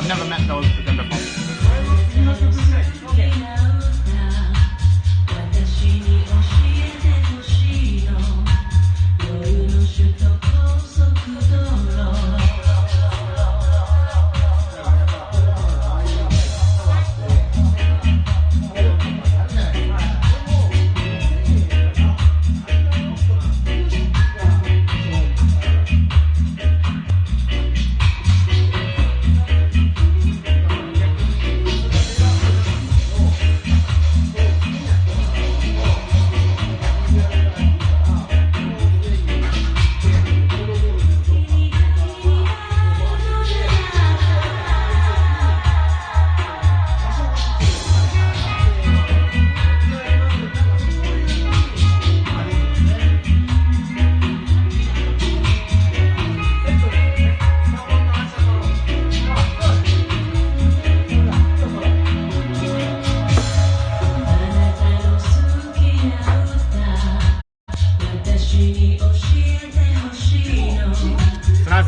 I've never met those with them before.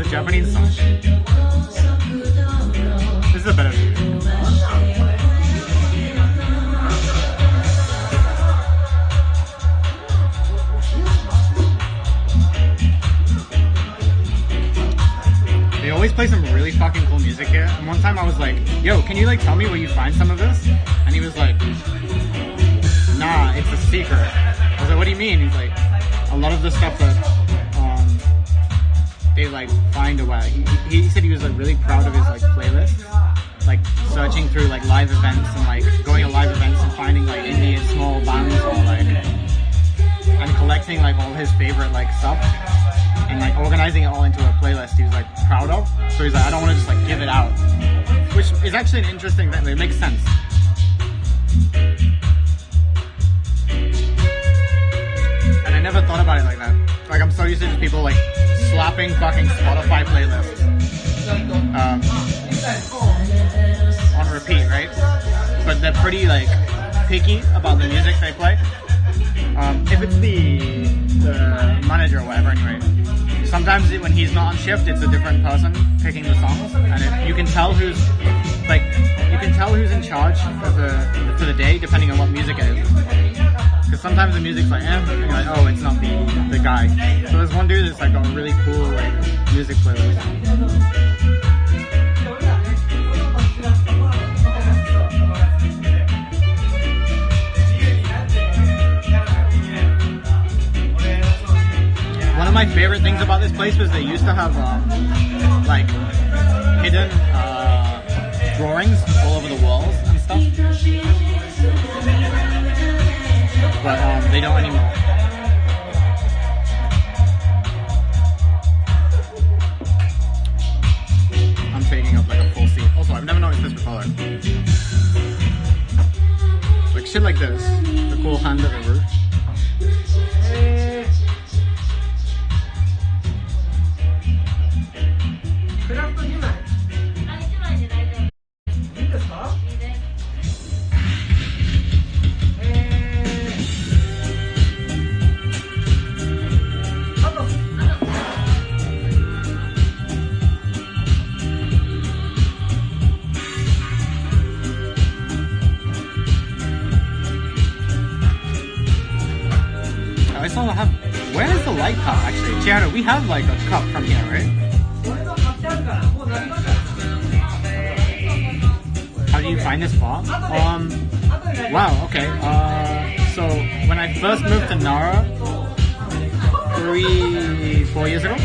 Japanese song. This is a better video. They always play some really fucking cool music here. And one time I was like, yo, can you like tell me where you find some of this? And he was like, nah, it's a secret. I was like, what do you mean? He's like, a lot of the stuff that they like find a way. He said he was like really proud of his like playlist, like searching through like live events and like going to live events and finding like indie and small bands or like and collecting like all his favorite like stuff and like organizing it all into a playlist he was like proud of. So he's like, I don't want to just like give it out, which is actually an interesting thing. It makes sense. And I never thought about it like that. Like I'm so used to just people like slapping fucking Spotify playlists on repeat, right? But they're pretty like picky about the music they play. If it's the manager or whatever, anyway. Sometimes when he's not on shift, it's a different person picking the songs, and you can tell who's in charge for the day depending on what music it is. Because sometimes the music's like, and you're like, oh, it's not the guy. So there's one dude that's like got a really cool like music playlist. One of my favorite things about this place was they used to have like hidden drawings all over the walls and stuff. But they don't anymore. I'm taking up like a full seat. Also, I've never noticed this before. Like shit like this, the cool hand at the roof. Where is the light cup actually? Chiara, we have like a cup from here, right? How do you find this spot? Wow, okay. So when I first moved to Nara 3-4 years ago,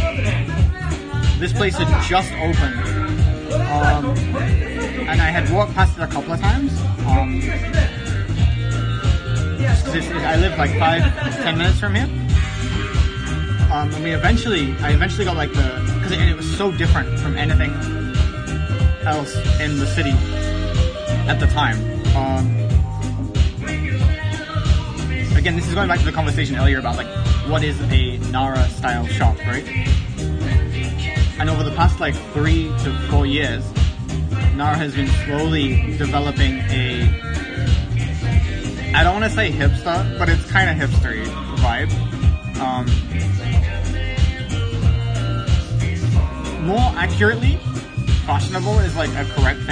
this place had just opened. And I had walked past it a couple of times. I live like 5-10 minutes from here. And I eventually got like because it was so different from anything else in the city at the time. Again, this is going back to the conversation earlier about like what is a Nara style shop, right? And over the past like 3 to 4 years, Nara has been slowly developing I don't want to say hipster, but it's kind of hipstery vibe. More accurately, questionable is like a correct thing.